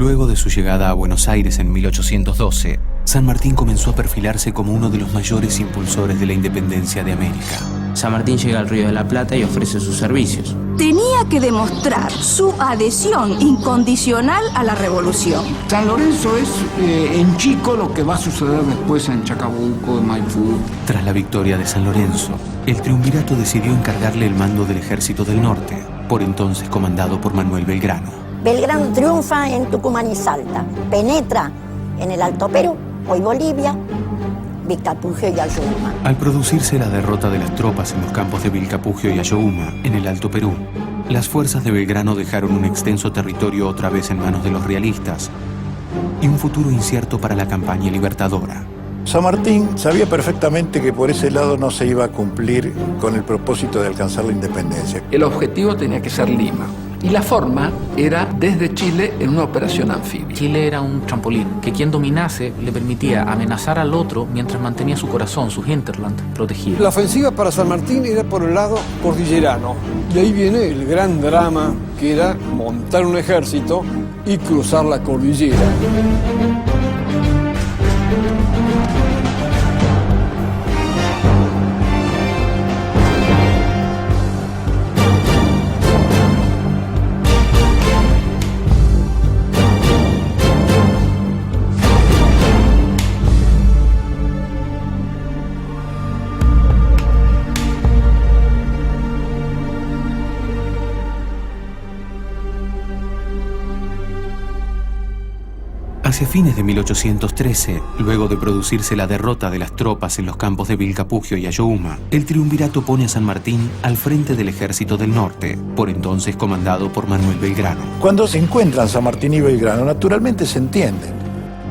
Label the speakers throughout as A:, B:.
A: Luego de su llegada a Buenos Aires en 1812, San Martín comenzó a perfilarse como uno de los mayores impulsores de la independencia de América.
B: San Martín llega al Río de la Plata y ofrece sus servicios.
C: Tenía que demostrar su adhesión incondicional a la revolución.
D: San Lorenzo es en chico lo que va a suceder después en Chacabuco, en Maipú.
A: Tras la victoria de San Lorenzo, el triunvirato decidió encargarle el mando del Ejército del Norte, por entonces comandado por Manuel Belgrano.
E: Belgrano triunfa en Tucumán y Salta, penetra en el Alto Perú, hoy Bolivia, Vilcapugio y Ayohuma.
A: Al producirse la derrota de las tropas en los campos de Vilcapugio y Ayohuma, en el Alto Perú, las fuerzas de Belgrano dejaron un extenso territorio otra vez en manos de los realistas y un futuro incierto para la campaña libertadora.
F: San Martín sabía perfectamente que por ese lado no se iba a cumplir con el propósito de alcanzar la independencia.
D: El objetivo tenía que ser Lima. Y la forma era desde Chile en una operación anfibia.
B: Chile era un trampolín, que quien dominase le permitía amenazar al otro mientras mantenía su corazón, su hinterland, protegido.
G: La ofensiva para San Martín era por el lado cordillerano. De ahí viene el gran drama, que era montar un ejército y cruzar la cordillera.
A: Hacia fines de 1813, luego de producirse la derrota de las tropas en los campos de Vilcapugio y Ayohuma, el triunvirato pone a San Martín al frente del Ejército del Norte, por entonces comandado por Manuel Belgrano.
F: Cuando se encuentran San Martín y Belgrano, naturalmente se entienden,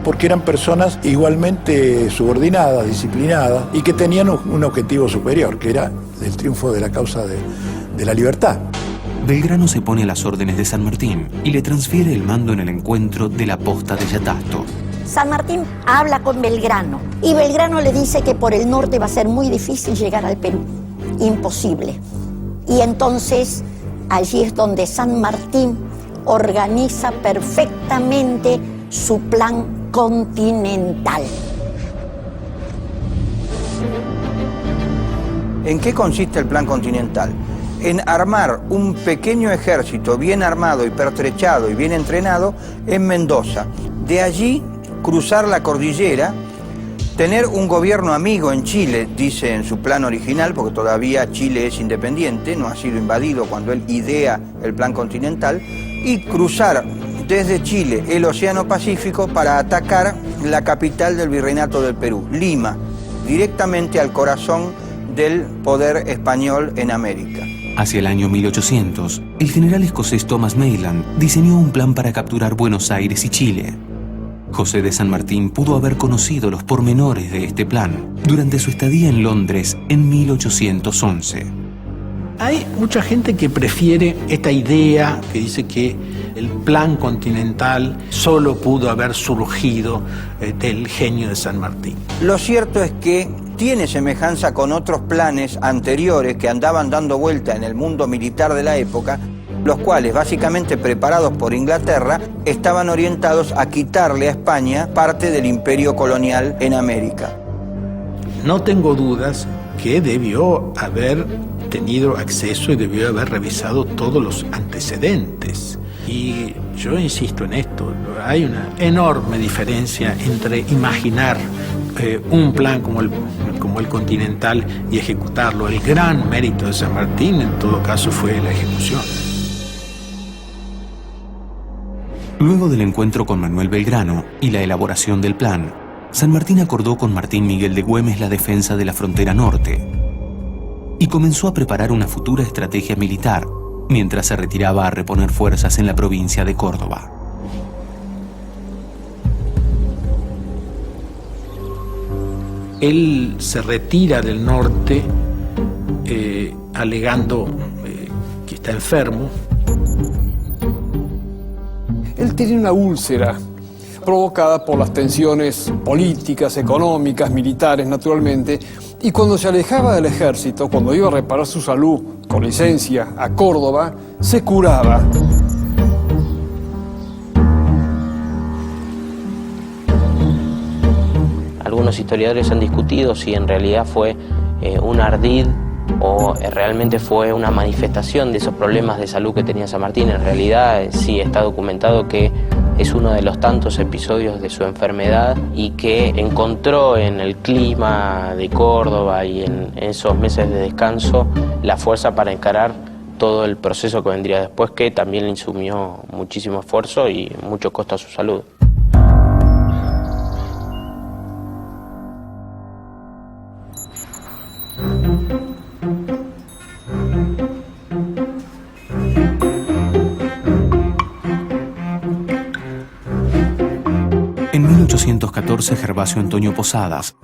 F: porque eran personas igualmente subordinadas, disciplinadas, y que tenían un objetivo superior, que era el triunfo de la causa de la libertad.
A: Belgrano se pone a las órdenes de San Martín y le transfiere el mando en el encuentro de la posta de Yatasto.
E: San Martín habla con Belgrano y Belgrano le dice que por el norte va a ser muy difícil llegar al Perú, imposible. Y entonces allí es donde San Martín organiza perfectamente su plan continental.
H: ¿En qué consiste el plan continental? En armar un pequeño ejército bien armado y pertrechado y bien entrenado en Mendoza. De allí cruzar la cordillera, tener un gobierno amigo en Chile, dice en su plan original, porque todavía Chile es independiente, no ha sido invadido cuando él idea el plan continental, y cruzar desde Chile el Océano Pacífico para atacar la capital del Virreinato del Perú, Lima, directamente al corazón del poder español en América.
A: Hacia el año 1800, el general escocés Thomas Mayland diseñó un plan para capturar Buenos Aires y Chile. José de San Martín pudo haber conocido los pormenores de este plan durante su estadía en Londres en 1811.
I: Hay mucha gente que prefiere esta idea que dice que el plan continental solo pudo haber surgido del genio de San Martín.
H: Lo cierto es que tiene semejanza con otros planes anteriores que andaban dando vuelta en el mundo militar de la época, los cuales, básicamente preparados por Inglaterra, estaban orientados a quitarle a España parte del imperio colonial en América.
I: No tengo dudas que debió haber tenido acceso y debió haber revisado todos los antecedentes. Y yo insisto en esto, hay una enorme diferencia entre imaginar un plan como el continental y ejecutarlo. El gran mérito de San Martín, en todo caso, fue la ejecución.
A: Luego del encuentro con Manuel Belgrano y la elaboración del plan, San Martín acordó con Martín Miguel de Güemes la defensa de la frontera norte y comenzó a preparar una futura estrategia militar mientras se retiraba a reponer fuerzas en la provincia de Córdoba.
I: Él se retira del norte alegando que está enfermo.
G: Él tiene una úlcera provocada por las tensiones políticas, económicas, militares, naturalmente, y cuando se alejaba del ejército, cuando iba a reparar su salud con licencia a Córdoba, se curaba.
J: algunos historiadores han discutido si en realidad fue un ardid o realmente fue una manifestación de esos problemas de salud que tenía San Martín. En realidad sí está documentado que es uno de los tantos episodios de su enfermedad y que encontró en el clima de Córdoba y en esos meses de descanso la fuerza para encarar todo el proceso que vendría después, que también le insumió muchísimo esfuerzo y mucho costo a su salud.
A: En 1814, Gervasio Antonio Posadas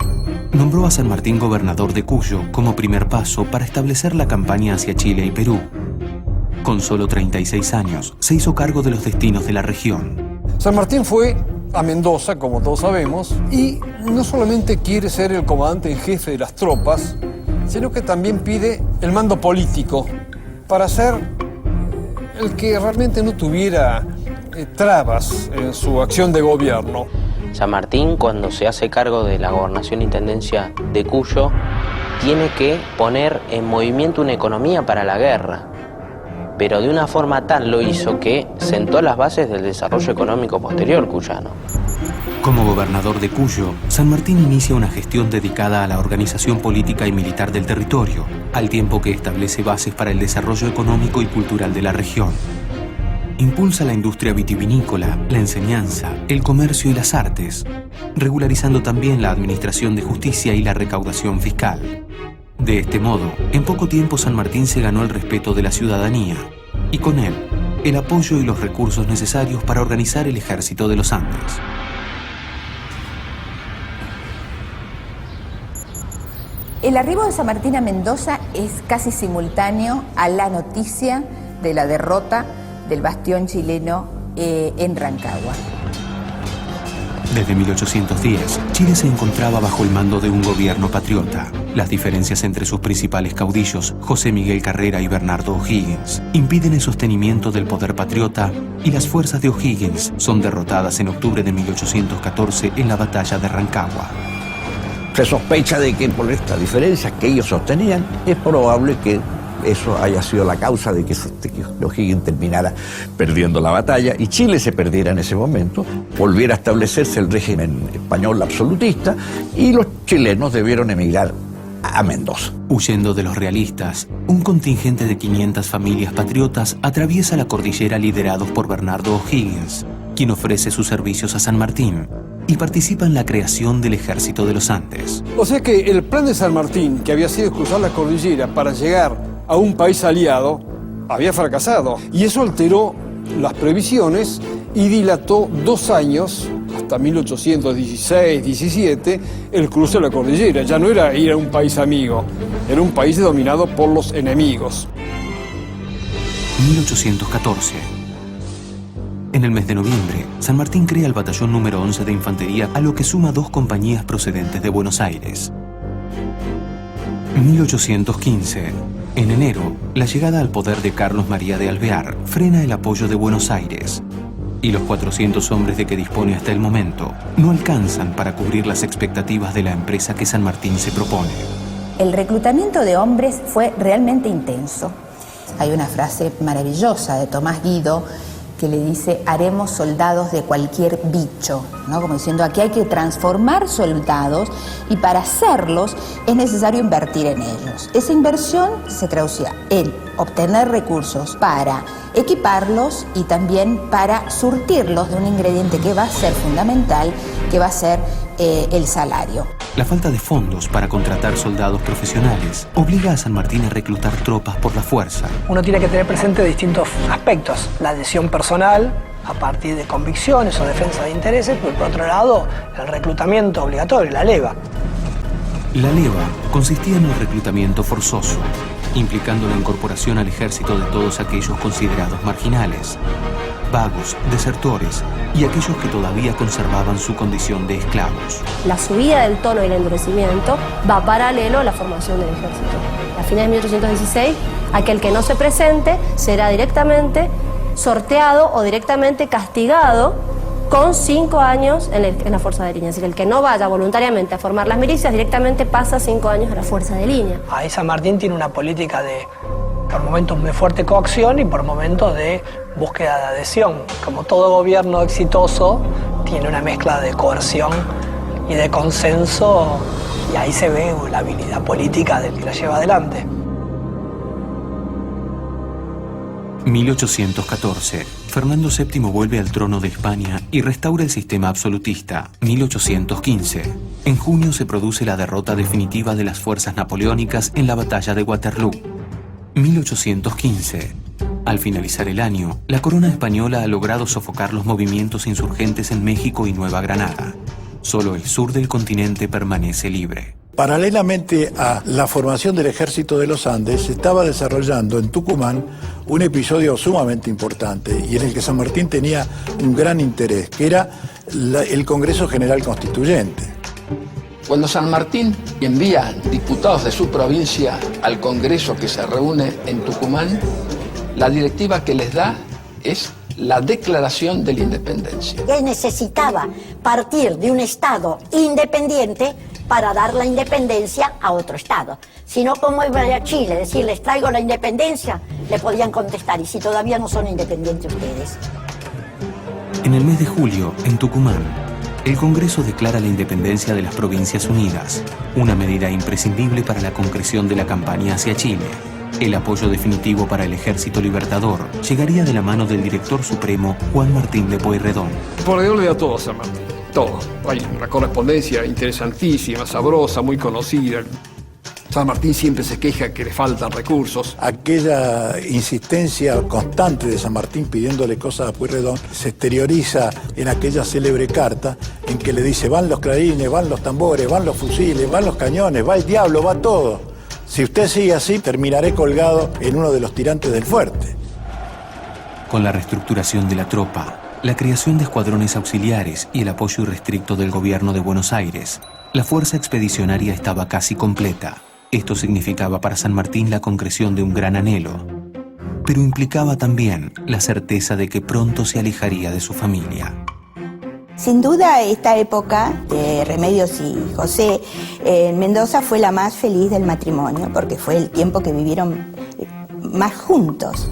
A: nombró a San Martín gobernador de Cuyo como primer paso para establecer la campaña hacia Chile y Perú. Con solo 36 años, se hizo cargo de los destinos de la región.
G: San Martín fue a Mendoza, como todos sabemos, y no solamente quiere ser el comandante en jefe de las tropas, sino que también pide el mando político para ser el que realmente no tuviera trabas en su acción de gobierno.
J: San Martín, cuando se hace cargo de la gobernación e intendencia de Cuyo, tiene que poner en movimiento una economía para la guerra, pero de una forma tal lo hizo que sentó las bases del desarrollo económico posterior cuyano.
A: Como gobernador de Cuyo, San Martín inicia una gestión dedicada a la organización política y militar del territorio, al tiempo que establece bases para el desarrollo económico y cultural de la región. Impulsa la industria vitivinícola, la enseñanza, el comercio y las artes, regularizando también la administración de justicia y la recaudación fiscal. De este modo, en poco tiempo San Martín se ganó el respeto de la ciudadanía y con él, el apoyo y los recursos necesarios para organizar el ejército de los Andes.
K: El arribo de San Martín a Mendoza es casi simultáneo a la noticia de la derrota del bastión chileno en Rancagua.
A: Desde 1810, Chile se encontraba bajo el mando de un gobierno patriota. Las diferencias entre sus principales caudillos, José Miguel Carrera y Bernardo O'Higgins, impiden el sostenimiento del poder patriota y las fuerzas de O'Higgins son derrotadas en octubre de 1814 en la batalla de Rancagua.
L: Se sospecha de que por estas diferencias que ellos sostenían, es probable que eso haya sido la causa de que O'Higgins terminara perdiendo la batalla y Chile se perdiera en ese momento, volviera a establecerse el régimen español absolutista y los chilenos debieron emigrar a Mendoza.
A: Huyendo de los realistas, un contingente de 500 familias patriotas atraviesa la cordillera liderados por Bernardo O'Higgins, quien ofrece sus servicios a San Martín y participa en la creación del Ejército de los Andes.
G: O sea que el plan de San Martín, que había sido cruzar la cordillera para llegar a un país aliado, había fracasado. Y eso alteró las previsiones y dilató 2 años, hasta 1816-17, el cruce de la cordillera. Ya no era ir a un país amigo, era un país dominado por los enemigos.
A: 1814. En el mes de noviembre, San Martín crea el batallón número 11 de infantería, a lo que suma 2 compañías procedentes de Buenos Aires. 1815. En enero, la llegada al poder de Carlos María de Alvear frena el apoyo de Buenos Aires, y los 400 hombres de que dispone hasta el momento no alcanzan para cubrir las expectativas de la empresa que San Martín se propone.
K: El reclutamiento de hombres fue realmente intenso. Hay una frase maravillosa de Tomás Guido que le dice: haremos soldados de cualquier bicho, ¿no? Como diciendo, aquí hay que transformar soldados y para hacerlos es necesario invertir en ellos. Esa inversión se traducía en obtener recursos para equiparlos y también para surtirlos de un ingrediente que va a ser fundamental, que va a ser el salario.
A: La falta de fondos para contratar soldados profesionales obliga a San Martín a reclutar tropas por la fuerza.
M: Uno tiene que tener presente distintos aspectos: la adhesión personal a partir de convicciones o defensa de intereses, pero por otro lado el reclutamiento obligatorio, la leva.
A: La leva consistía en el reclutamiento forzoso, implicando la incorporación al ejército de todos aquellos considerados marginales, vagos, desertores y aquellos que todavía conservaban su condición de esclavos.
N: La subida del tono y el endurecimiento va paralelo a la formación del ejército. A fines de 1816, aquel que no se presente será directamente sorteado o directamente castigado con 5 años en la fuerza de línea. Es decir, el que no vaya voluntariamente a formar las milicias directamente pasa 5 años a la fuerza de línea.
M: Ahí San Martín tiene una política de, por momentos, de fuerte coacción y por momentos de búsqueda de adhesión. Como todo gobierno exitoso, tiene una mezcla de coerción y de consenso, y ahí se ve la habilidad política del que la lleva adelante.
A: 1814. Fernando VII vuelve al trono de España y restaura el sistema absolutista. 1815. En junio se produce la derrota definitiva de las fuerzas napoleónicas en la batalla de Waterloo. 1815. Al finalizar el año, la corona española ha logrado sofocar los movimientos insurgentes en México y Nueva Granada. Solo el sur del continente permanece libre.
F: Paralelamente a la formación del Ejército de los Andes, se estaba desarrollando en Tucumán un episodio sumamente importante y en el que San Martín tenía un gran interés, que era el Congreso General Constituyente.
D: Cuando San Martín envía diputados de su provincia al Congreso que se reúne en Tucumán, la directiva que les da es la declaración de la independencia.
E: Él necesitaba partir de un Estado independiente para dar la independencia a otro Estado. Si no, como iba a Chile, decirles traigo la independencia, le podían contestar, y si todavía no son independientes ustedes.
A: En el mes de julio, en Tucumán, el Congreso declara la independencia de las Provincias Unidas, una medida imprescindible para la concreción de la campaña hacia Chile. El apoyo definitivo para el Ejército Libertador llegaría de la mano del director supremo Juan Martín de Pueyrredón.
G: Pueyrredón le da todo a San Martín, todo. Hay una correspondencia interesantísima, sabrosa, muy conocida. San Martín siempre se queja que le faltan recursos.
F: Aquella insistencia constante de San Martín pidiéndole cosas a Pueyrredón se exterioriza en aquella célebre carta en que le dice: van los clarines, van los tambores, van los fusiles, van los cañones, va el diablo, va todo. Si usted sigue así, terminaré colgado en uno de los tirantes del fuerte.
A: Con la reestructuración de la tropa, la creación de escuadrones auxiliares y el apoyo irrestricto del gobierno de Buenos Aires, la fuerza expedicionaria estaba casi completa. Esto significaba para San Martín la concreción de un gran anhelo, pero implicaba también la certeza de que pronto se alejaría de su familia.
K: Sin duda, esta época de Remedios y José en Mendoza fue la más feliz del matrimonio, porque fue el tiempo que vivieron más juntos.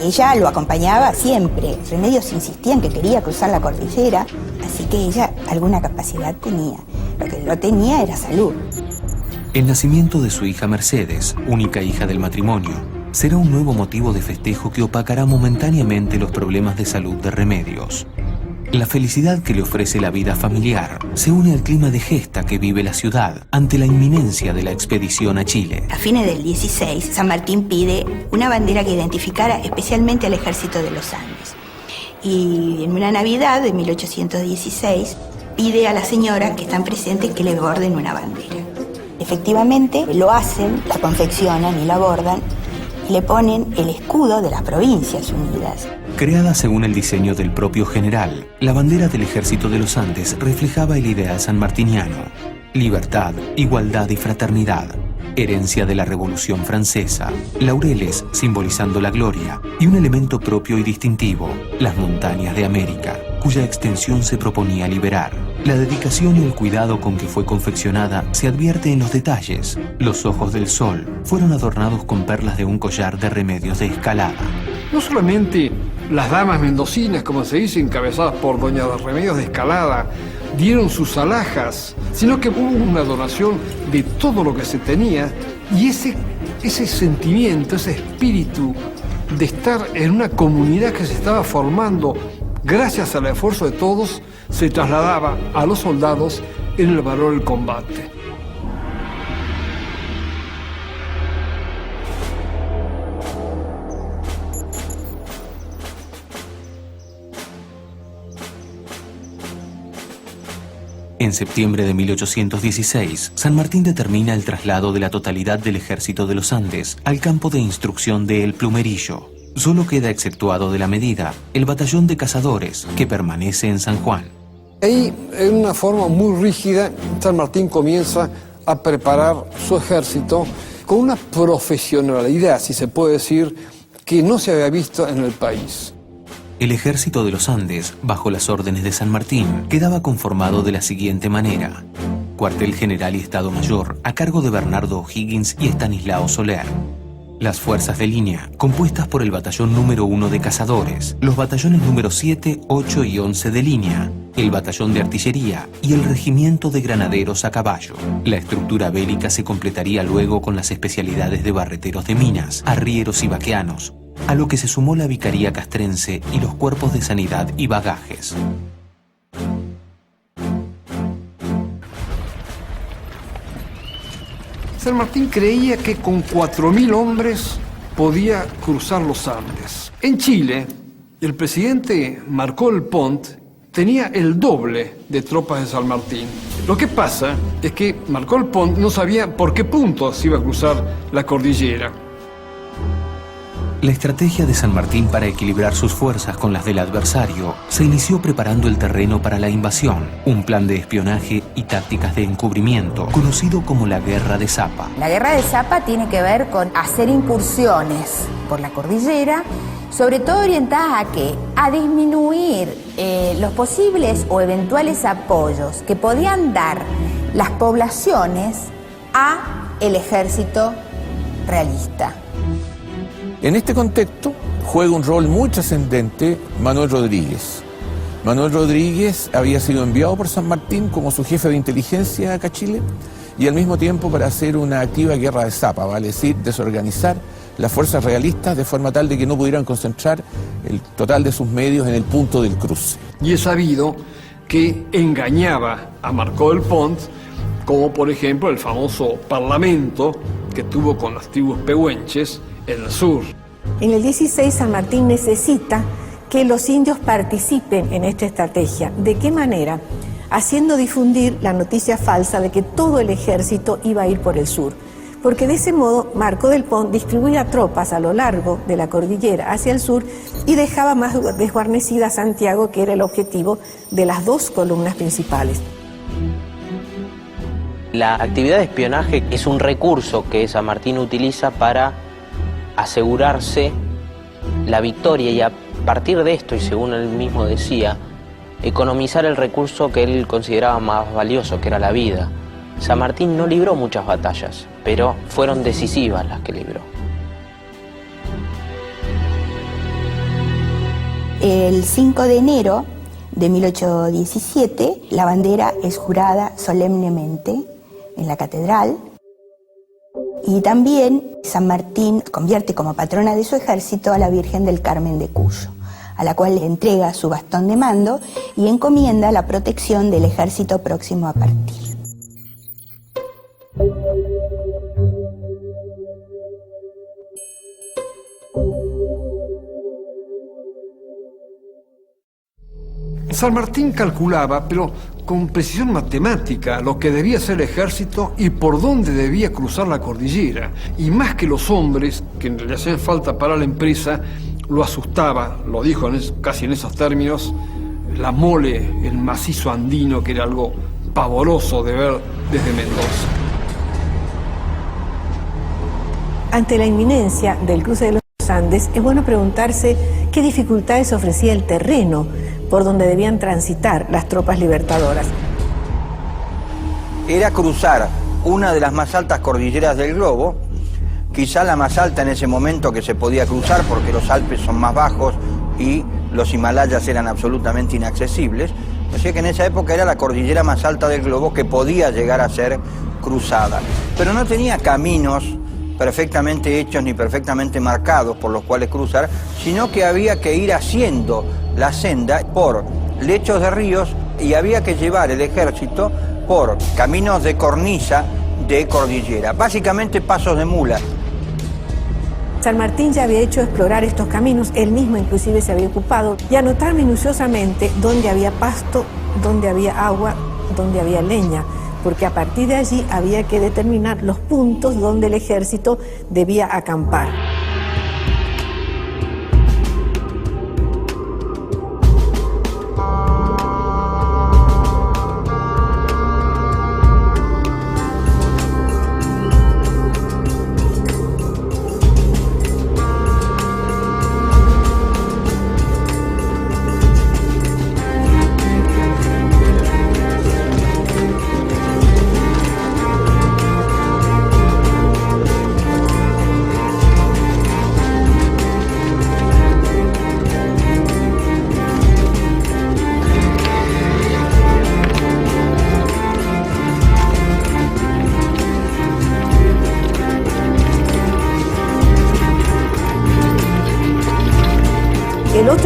K: Ella lo acompañaba siempre. Remedios insistía en que quería cruzar la cordillera, así que ella alguna capacidad tenía. Lo que no tenía era salud.
A: El nacimiento de su hija Mercedes, única hija del matrimonio, será un nuevo motivo de festejo que opacará momentáneamente los problemas de salud de Remedios. La felicidad que le ofrece la vida familiar se une al clima de gesta que vive la ciudad ante la inminencia de la expedición a Chile.
K: A fines del 16, San Martín pide una bandera que identificara especialmente al Ejército de los Andes. Y en una Navidad de 1816 pide a las señoras que están presentes que le borden una bandera. Efectivamente lo hacen, la confeccionan y la bordan y le ponen el escudo de las Provincias Unidas.
A: Creada según el diseño del propio general, la bandera del Ejército de los Andes reflejaba el ideal sanmartiniano: libertad, igualdad y fraternidad, herencia de la Revolución Francesa, laureles simbolizando la gloria y un elemento propio y distintivo, las montañas de América, cuya extensión se proponía liberar. La dedicación y el cuidado con que fue confeccionada se advierte en los detalles. Los ojos del sol fueron adornados con perlas de un collar de remedios de Escalada.
G: No solamente las damas mendocinas, como se dice, encabezadas por doña Remedios de Escalada, dieron sus alhajas, sino que hubo una donación de todo lo que se tenía, y ese sentimiento, ese espíritu de estar en una comunidad que se estaba formando gracias al esfuerzo de todos, se trasladaba a los soldados en el valor del combate.
A: En septiembre de 1816, San Martín determina el traslado de la totalidad del Ejército de los Andes al campo de instrucción de El Plumerillo. Solo queda exceptuado de la medida el batallón de cazadores, que permanece en San Juan.
G: Ahí, en una forma muy rígida, San Martín comienza a preparar su ejército con una profesionalidad, si se puede decir, que no se había visto en el país.
A: El ejército de los Andes, bajo las órdenes de San Martín, quedaba conformado de la siguiente manera: cuartel general y Estado Mayor, a cargo de Bernardo O'Higgins y Estanislao Soler. Las fuerzas de línea, compuestas por el batallón número 1 de cazadores, los batallones número 7, 8 y 11 de línea, el batallón de artillería y el regimiento de granaderos a caballo. La estructura bélica se completaría luego con las especialidades de barreteros de minas, arrieros y vaqueanos, a lo que se sumó la vicaría castrense y los cuerpos de sanidad y bagajes.
G: San Martín creía que con 4.000 hombres podía cruzar los Andes. En Chile, el presidente Marcó Pont tenía el doble de tropas de San Martín. Lo que pasa es que Marcó Pont no sabía por qué punto se iba a cruzar la cordillera.
A: La estrategia de San Martín para equilibrar sus fuerzas con las del adversario se inició preparando el terreno para la invasión, un plan de espionaje y tácticas de encubrimiento, conocido como la Guerra de Zapa.
K: La Guerra de Zapa tiene que ver con hacer incursiones por la cordillera, sobre todo orientadas a ¿qué? A disminuir los posibles o eventuales apoyos que podían dar las poblaciones a el ejército realista.
L: En este contexto juega un rol muy trascendente Manuel Rodríguez. Manuel Rodríguez había sido enviado por San Martín como su jefe de inteligencia acá a Chile y al mismo tiempo para hacer una activa guerra de zapa, vale decir, desorganizar las fuerzas realistas de forma tal de que no pudieran concentrar el total de sus medios en el punto del cruce.
G: Y es sabido que engañaba a Marcó Pont, como por ejemplo el famoso parlamento que tuvo con las tribus pehuenches en el sur.
O: En el 16 San Martín necesita que los indios participen en esta estrategia. ¿De qué manera? Haciendo difundir la noticia falsa de que todo el ejército iba a ir por el sur. Porque de ese modo Marcó Pont distribuía tropas a lo largo de la cordillera hacia el sur y dejaba más desguarnecida Santiago, que era el objetivo de las dos columnas principales.
J: La actividad de espionaje es un recurso que San Martín utiliza para asegurarse la victoria y a partir de esto, y según él mismo decía, economizar el recurso que él consideraba más valioso, que era la vida. San Martín no libró muchas batallas, pero fueron decisivas las que libró.
P: El 5 de enero de 1817, la bandera es jurada solemnemente en la catedral. Y también San Martín convierte como patrona de su ejército a la Virgen del Carmen de Cuyo, a la cual le entrega su bastón de mando y encomienda la protección del ejército próximo a partir.
G: San Martín calculaba, pero con precisión matemática, lo que debía ser el ejército y por dónde debía cruzar la cordillera. Y más que los hombres que le hacían falta para la empresa, lo asustaba, lo dijo casi en esos términos, la mole, el macizo andino, que era algo pavoroso de ver desde Mendoza.
O: Ante la inminencia del cruce de los Andes, es bueno preguntarse qué dificultades ofrecía el terreno por donde debían transitar las tropas libertadoras.
H: Era cruzar una de las más altas cordilleras del globo, quizá la más alta en ese momento que se podía cruzar porque los Alpes son más bajos y los Himalayas eran absolutamente inaccesibles. O sea que en esa época era la cordillera más alta del globo que podía llegar a ser cruzada. Pero no tenía caminos perfectamente hechos ni perfectamente marcados por los cuales cruzar, sino que había que ir haciendo la senda por lechos de ríos y había que llevar el ejército por caminos de cornisa de cordillera, básicamente pasos de mula.
O: San Martín ya había hecho explorar estos caminos, él mismo inclusive se había ocupado, y anotar minuciosamente dónde había pasto, dónde había agua, dónde había leña, porque a partir de allí había que determinar los puntos donde el ejército debía acampar.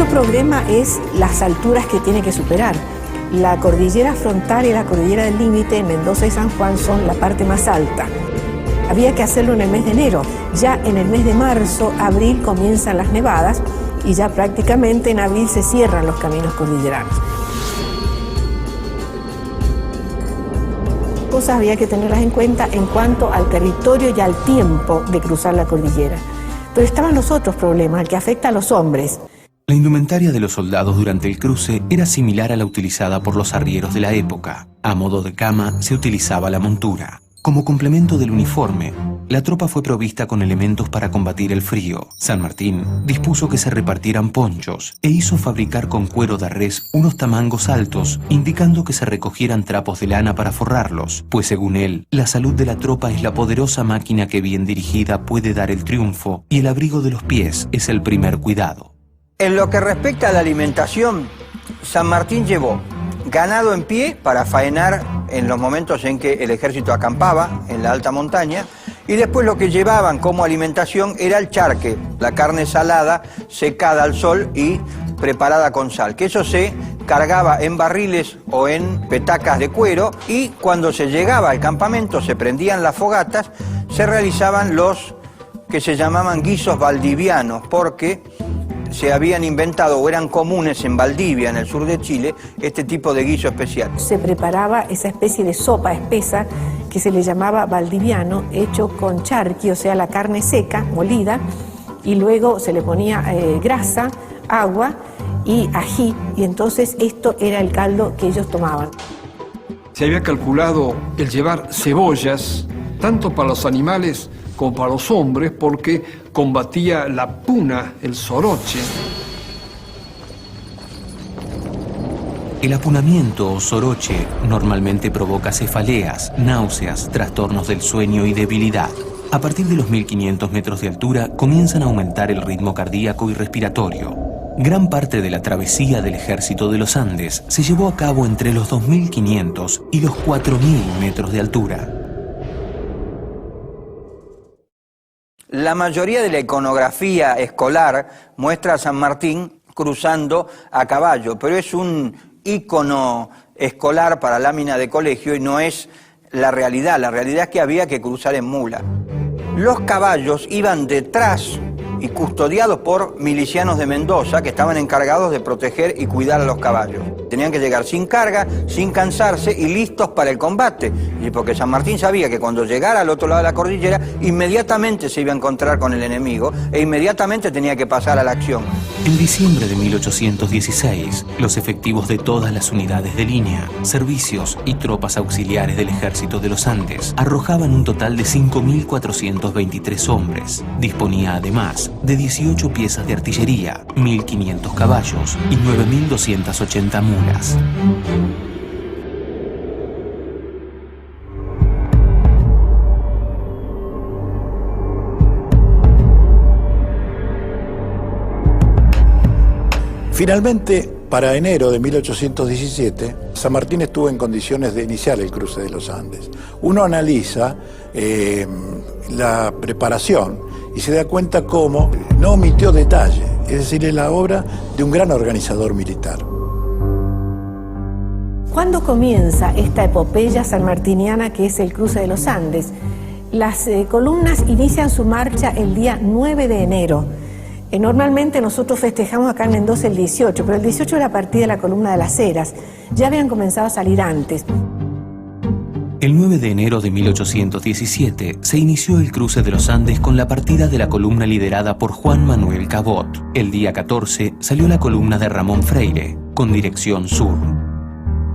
O: problema es las alturas que tiene que superar. La cordillera frontal y la cordillera del límite en Mendoza y San Juan son la parte más alta. Había que hacerlo en el mes de enero. Ya en el mes de marzo, abril comienzan las nevadas y ya prácticamente en abril se cierran los caminos cordilleranos. Cosas había que tenerlas en cuenta en cuanto al territorio y al tiempo de cruzar la cordillera. Pero estaban los otros problemas, el que afecta a los hombres.
A: La indumentaria de los soldados durante el cruce era similar a la utilizada por los arrieros de la época. A modo de cama se utilizaba la montura. Como complemento del uniforme, la tropa fue provista con elementos para combatir el frío. San Martín dispuso que se repartieran ponchos e hizo fabricar con cuero de res unos tamangos altos, indicando que se recogieran trapos de lana para forrarlos, pues según él, la salud de la tropa es la poderosa máquina que bien dirigida puede dar el triunfo y el abrigo de los pies es el primer cuidado.
H: En lo que respecta a la alimentación, San Martín llevó ganado en pie para faenar en los momentos en que el ejército acampaba en la alta montaña, y después lo que llevaban como alimentación era el charque, la carne salada secada al sol y preparada con sal, que eso se cargaba en barriles o en petacas de cuero, y cuando se llegaba al campamento se prendían las fogatas, se realizaban los que se llamaban guisos valdivianos, porque se habían inventado o eran comunes en Valdivia, en el sur de Chile, este tipo de guiso especial.
O: Se preparaba esa especie de sopa espesa que se le llamaba valdiviano, hecho con charqui, o sea, la carne seca, molida, y luego se le ponía grasa, agua y ají, y entonces esto era el caldo que ellos tomaban.
G: Se había calculado el llevar cebollas, tanto para los animales como para los hombres, porque combatía la puna, el soroche.
A: El apunamiento o soroche normalmente provoca cefaleas, náuseas, trastornos del sueño y debilidad. A partir de los 1500 metros de altura comienzan a aumentar el ritmo cardíaco y respiratorio. Gran parte de la travesía del Ejército de los Andes se llevó a cabo entre los 2500 y los 4000 metros de altura.
H: La mayoría de la iconografía escolar muestra a San Martín cruzando a caballo, pero es un ícono escolar para lámina de colegio y no es la realidad. La realidad es que había que cruzar en mula. Los caballos iban detrás y custodiados por milicianos de Mendoza que estaban encargados de proteger y cuidar a los caballos. Tenían que llegar sin carga, sin cansarse y listos para el combate. Y porque San Martín sabía que cuando llegara al otro lado de la cordillera, inmediatamente se iba a encontrar con el enemigo e inmediatamente tenía que pasar a la acción.
A: En diciembre de 1816, los efectivos de todas las unidades de línea, servicios y tropas auxiliares del Ejército de los Andes arrojaban un total de 5.423 hombres. Disponía además de 18 piezas de artillería, 1.500 caballos y 9.280 mulas.
F: Finalmente, para enero de 1817, San Martín estuvo en condiciones de iniciar el cruce de los Andes. Uno analiza la preparación y se da cuenta cómo no omitió detalle, es decir, es la obra de un gran organizador militar.
O: ¿Cuándo comienza esta epopeya sanmartiniana que es el cruce de los Andes? Las columnas inician su marcha el día 9 de enero. Normalmente nosotros festejamos acá en Mendoza el 18, pero el 18 era la partida de la columna de las Heras. Ya habían comenzado a salir antes.
A: El 9 de enero de 1817 se inició el cruce de los Andes con la partida de la columna liderada por Juan Manuel Cabot. El día 14 salió la columna de Ramón Freire, con dirección sur.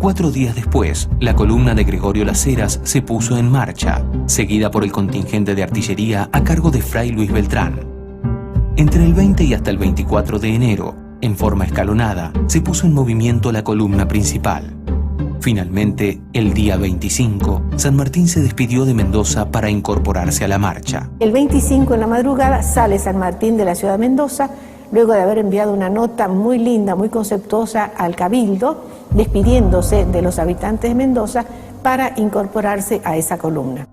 A: 4 días después, la columna de Gregorio Las Heras se puso en marcha, seguida por el contingente de artillería a cargo de Fray Luis Beltrán. Entre el 20 y hasta el 24 de enero, en forma escalonada, se puso en movimiento la columna principal. Finalmente, el día 25, San Martín se despidió de Mendoza para incorporarse a la marcha.
O: El 25 en la madrugada sale San Martín de la ciudad de Mendoza, luego de haber enviado una nota muy linda, muy conceptuosa al Cabildo, despidiéndose de los habitantes de Mendoza para incorporarse a esa columna.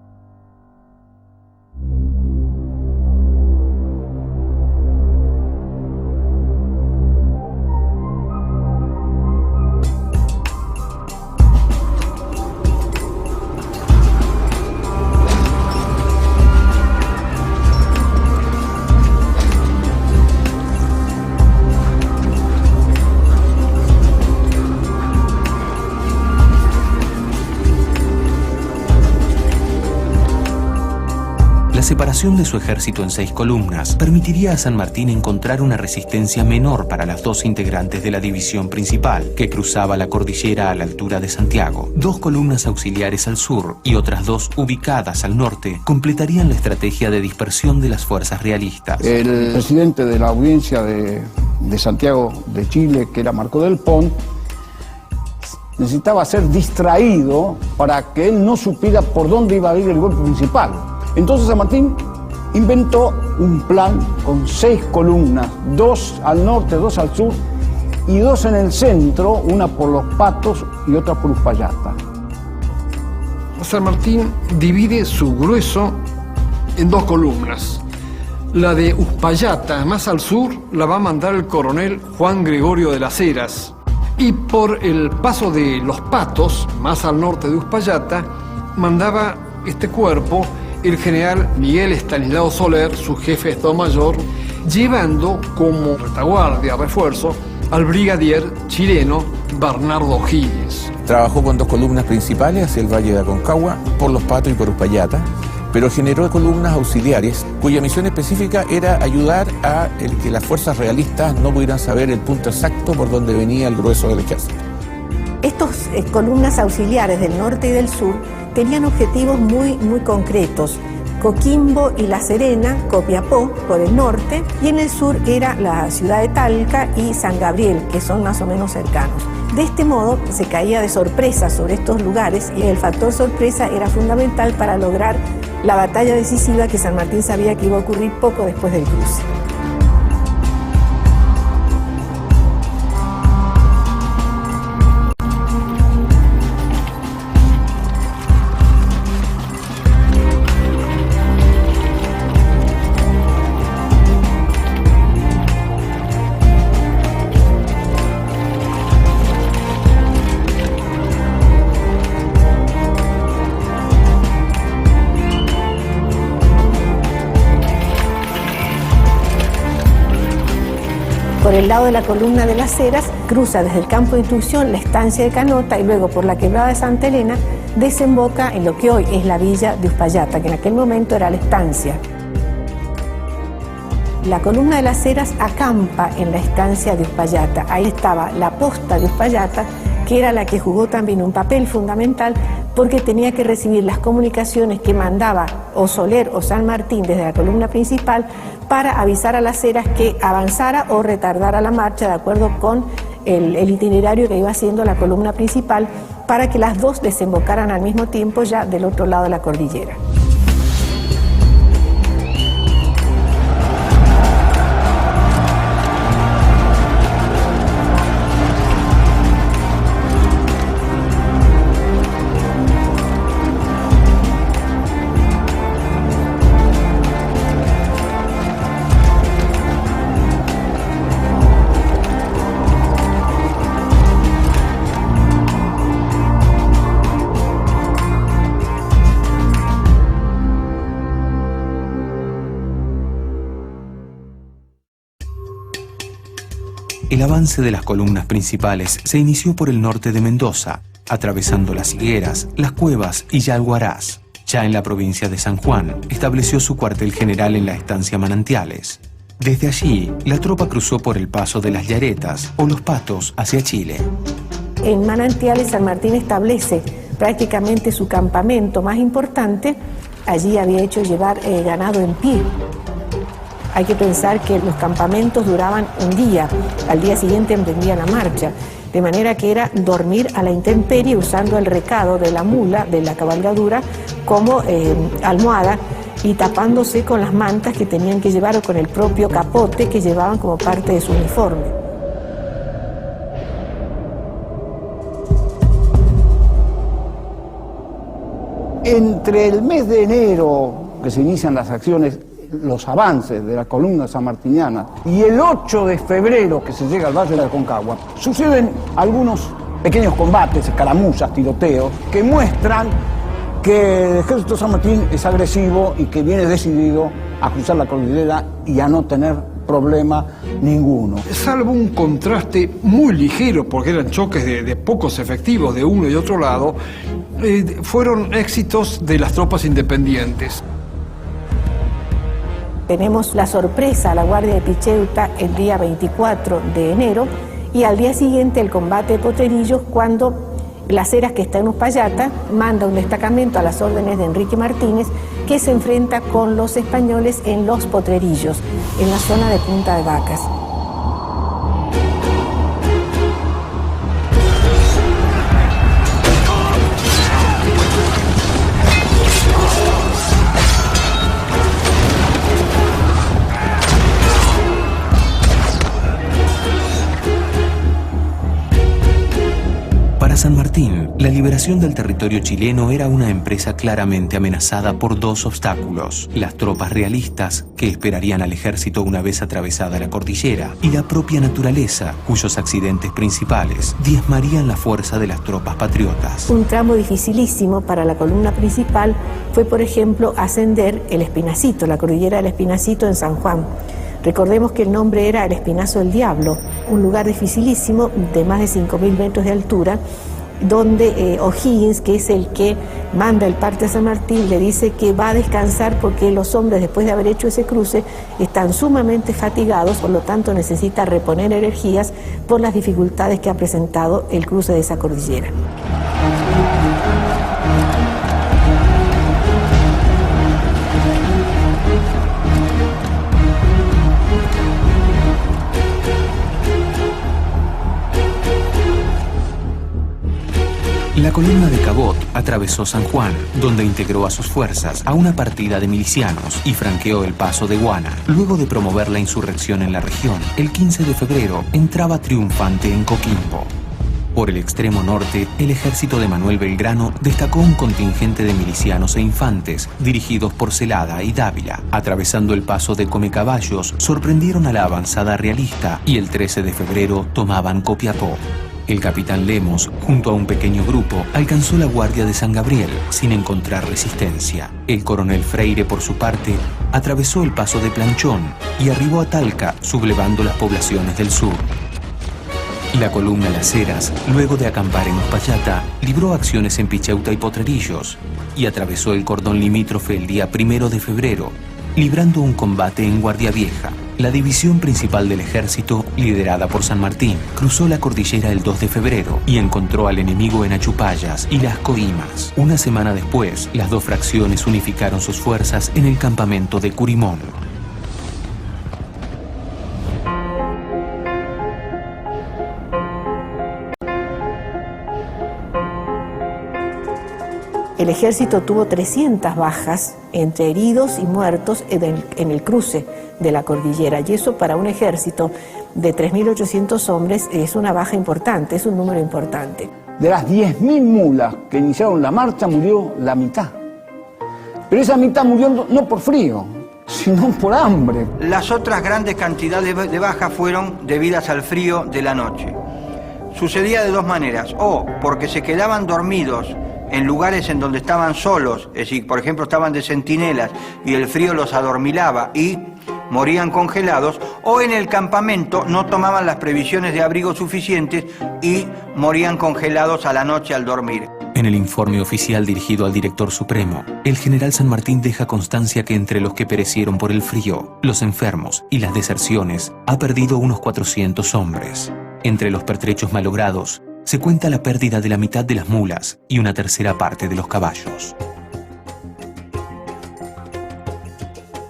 A: La separación de su ejército en 6 columnas permitiría a San Martín encontrar una resistencia menor para las 2 integrantes de la división principal, que cruzaba la cordillera a la altura de Santiago. 2 columnas auxiliares al sur y otras 2 ubicadas al norte completarían la estrategia de dispersión de las fuerzas realistas.
Q: El presidente de la audiencia de Santiago de Chile, que era Marco del Pont, necesitaba ser distraído para que él no supiera por dónde iba a ir el golpe principal. Entonces San Martín inventó un plan con 6 columnas, 2 al norte, 2 al sur y 2 en el centro, una por Los Patos y otra por Uspallata.
G: San Martín divide su grueso en 2 columnas. La de Uspallata, más al sur, la va a mandar el coronel Juan Gregorio de las Heras. Y por el paso de Los Patos, más al norte de Uspallata, mandaba este cuerpo el general Miguel Estanislao Soler, su jefe de Estado Mayor, llevando como retaguardia, refuerzo, al brigadier chileno Bernardo O'Higgins.
R: Trabajó con 2 columnas principales hacia el Valle de Aconcagua, por Los Patos y por Uspallata, pero generó columnas auxiliares cuya misión específica era ayudar a que las fuerzas realistas no pudieran saber el punto exacto por donde venía el grueso del ejército.
O: Estas columnas auxiliares del norte y del sur tenían objetivos muy concretos. Coquimbo y La Serena, Copiapó por el norte, y en el sur era la ciudad de Talca y San Gabriel, que son más o menos cercanos. De este modo se caía de sorpresa sobre estos lugares y el factor sorpresa era fundamental para lograr la batalla decisiva que San Martín sabía que iba a ocurrir poco después del cruce. Por el lado de la columna de las Heras, cruza desde el campo de instrucción la estancia de Canota y luego por la quebrada de Santa Elena desemboca en lo que hoy es la villa de Uspallata, que en aquel momento era la estancia. La columna de las Heras acampa en la estancia de Uspallata. Ahí estaba la posta de Uspallata, que era la que jugó también un papel fundamental porque tenía que recibir las comunicaciones que mandaba o Soler o San Martín desde la columna principal para avisar a las Heras que avanzara o retardara la marcha de acuerdo con el itinerario que iba haciendo la columna principal para que las 2 desembocaran al mismo tiempo ya del otro lado de la cordillera.
A: El avance de las columnas principales se inició por el norte de Mendoza, atravesando Las Higueras, Las Cuevas y Yalguarás. Ya en la provincia de San Juan, estableció su cuartel general en la estancia Manantiales. Desde allí, la tropa cruzó por el paso de las Yaretas o Los Patos hacia Chile.
O: En Manantiales, San Martín establece prácticamente su campamento más importante. Allí había hecho llevar ganado en pie. Hay que pensar que los campamentos duraban un día, al día siguiente emprendían la marcha, de manera que era dormir a la intemperie usando el recado de la mula, de la cabalgadura, como almohada y tapándose con las mantas que tenían que llevar o con el propio capote que llevaban como parte de su uniforme.
Q: Entre el mes de enero, que se inician las acciones, los avances de la columna sanmartiniana, y el 8 de febrero, que se llega al Valle de Aconcagua, suceden algunos pequeños combates, escaramuzas, tiroteos, que muestran que el ejército San Martín es agresivo y que viene decidido a cruzar la cordillera y a no tener problema ninguno.
G: Salvo un contraste muy ligero, porque eran choques de pocos efectivos de uno y otro lado, fueron éxitos de las tropas independientes.
O: Tenemos la sorpresa a la Guardia de Picheuta el día 24 de enero y al día siguiente el combate de Potrerillos, cuando Las Heras, que está en Uspallata, manda un destacamento a las órdenes de Enrique Martínez, que se enfrenta con los españoles en Los Potrerillos, en la zona de Punta de Vacas.
A: Para San Martín, la liberación del territorio chileno era una empresa claramente amenazada por dos obstáculos: las tropas realistas, que esperarían al ejército una vez atravesada la cordillera, y la propia naturaleza, cuyos accidentes principales diezmarían la fuerza de las tropas patriotas.
O: Un tramo dificilísimo para la columna principal fue, por ejemplo, ascender el Espinacito, la cordillera del Espinacito en San Juan. Recordemos que el nombre era el Espinazo del Diablo, un lugar dificilísimo de más de 5.000 metros de altura, donde O'Higgins, que es el que manda el parte de San Martín, le dice que va a descansar porque los hombres, después de haber hecho ese cruce, están sumamente fatigados, por lo tanto necesita reponer energías por las dificultades que ha presentado el cruce de esa cordillera.
A: La columna de Cabot atravesó San Juan, donde integró a sus fuerzas a una partida de milicianos y franqueó el paso de Guana. Luego de promover la insurrección en la región, el 15 de febrero entraba triunfante en Coquimbo. Por el extremo norte, el ejército de Manuel Belgrano destacó un contingente de milicianos e infantes dirigidos por Celada y Dávila. Atravesando el paso de Comecaballos, sorprendieron a la avanzada realista y el 13 de febrero tomaban Copiapó. El capitán Lemos, junto a un pequeño grupo, alcanzó la guardia de San Gabriel sin encontrar resistencia. El coronel Freire, por su parte, atravesó el paso de Planchón y arribó a Talca, sublevando las poblaciones del sur. La columna Las Heras, luego de acampar en Uspallata, libró acciones en Picheuta y Potrerillos y atravesó el cordón limítrofe el día 1 de febrero, librando un combate en Guardia Vieja. La división principal del ejército, liderada por San Martín, cruzó la cordillera el 2 de febrero y encontró al enemigo en Achupallas y Las Coimas. Una semana después, las dos fracciones unificaron sus fuerzas en el campamento de Curimón.
O: El ejército tuvo 300 bajas entre heridos y muertos en el cruce de la cordillera, y eso para un ejército de 3.800 hombres es una baja importante, es un número importante.
Q: De las 10.000 mulas que iniciaron la marcha murió la mitad. Pero esa mitad murió no por frío, sino por hambre.
H: Las otras grandes cantidades de bajas fueron debidas al frío de la noche. Sucedía de dos maneras: o porque se quedaban dormidos en lugares en donde estaban solos, es decir, por ejemplo, estaban de centinelas y el frío los adormilaba y morían congelados, o en el campamento no tomaban las previsiones de abrigo suficientes y morían congelados a la noche al dormir.
A: En el informe oficial dirigido al director supremo, el general San Martín deja constancia que entre los que perecieron por el frío, los enfermos y las deserciones, ha perdido unos 400 hombres. Entre los pertrechos malogrados, se cuenta la pérdida de la mitad de las mulas y una tercera parte de los caballos.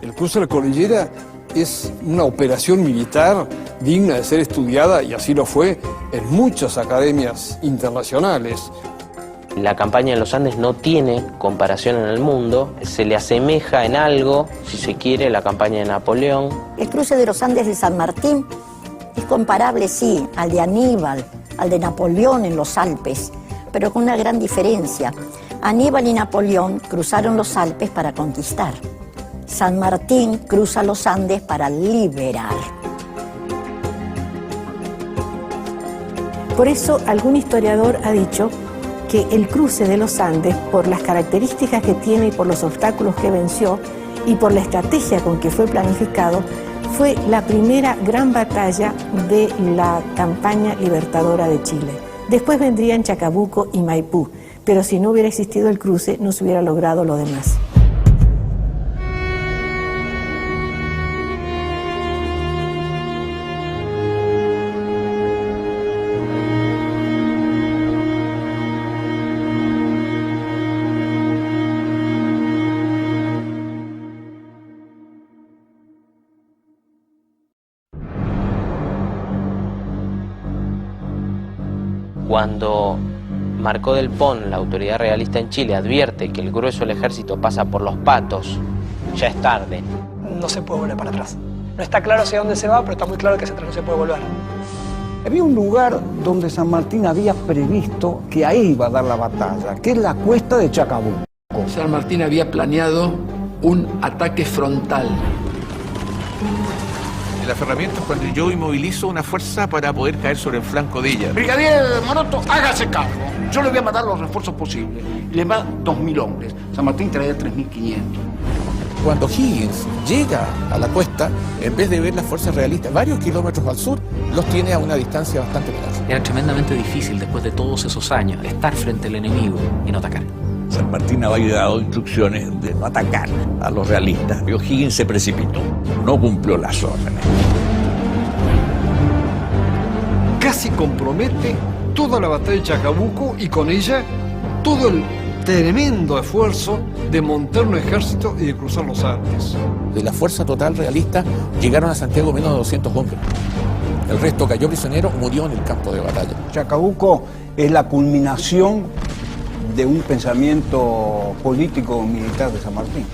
G: El cruce de la cordillera es una operación militar digna de ser estudiada, y así lo fue en muchas academias internacionales.
J: La campaña en los Andes no tiene comparación en el mundo, se le asemeja en algo, si se quiere, la campaña de Napoleón.
E: El cruce de los Andes de San Martín es comparable, sí, al de Aníbal, al de Napoleón en los Alpes, pero con una gran diferencia. Aníbal y Napoleón cruzaron los Alpes para conquistar. San Martín cruza los Andes para liberar.
O: Por eso, algún historiador ha dicho que el cruce de los Andes, por las características que tiene y por los obstáculos que venció y por la estrategia con que fue planificado, fue la primera gran batalla de la campaña libertadora de Chile. Después vendrían Chacabuco y Maipú, pero si no hubiera existido el cruce, no se hubiera logrado lo demás.
J: Cuando Marcó del Pon, la autoridad realista en Chile, advierte que el grueso del ejército pasa por Los Patos, ya es tarde.
M: No se puede volver para atrás. No está claro hacia dónde se va, pero está muy claro que hacia atrás no se puede volver.
Q: Había un lugar donde San Martín había previsto que ahí iba a dar la batalla, que es la cuesta de Chacabuco.
D: San Martín había planeado un ataque frontal.
R: El aferramiento es cuando yo inmovilizo una fuerza para poder caer sobre el flanco de ella.
Q: Brigadier Moroto, hágase cargo. Yo le voy a mandar los refuerzos posibles. Le va 2.000 hombres. San Martín traía 3.500.
R: Cuando Higgins llega a la cuesta, en vez de ver las fuerzas realistas varios kilómetros al sur, los tiene a una distancia bastante menor.
B: Era tremendamente difícil, después de todos esos años, estar frente al enemigo y no atacar.
L: San Martín había dado instrucciones de no atacar a los realistas. Y O'Higgins se precipitó, no cumplió las órdenes.
G: Casi compromete toda la batalla de Chacabuco y con ella todo el tremendo esfuerzo de montar un ejército y de cruzar los Andes.
R: De la fuerza total realista llegaron a Santiago menos de 200 hombres. El resto cayó prisionero, murió en el campo de batalla.
Q: Chacabuco es la culminación de un pensamiento político militar de San Martín.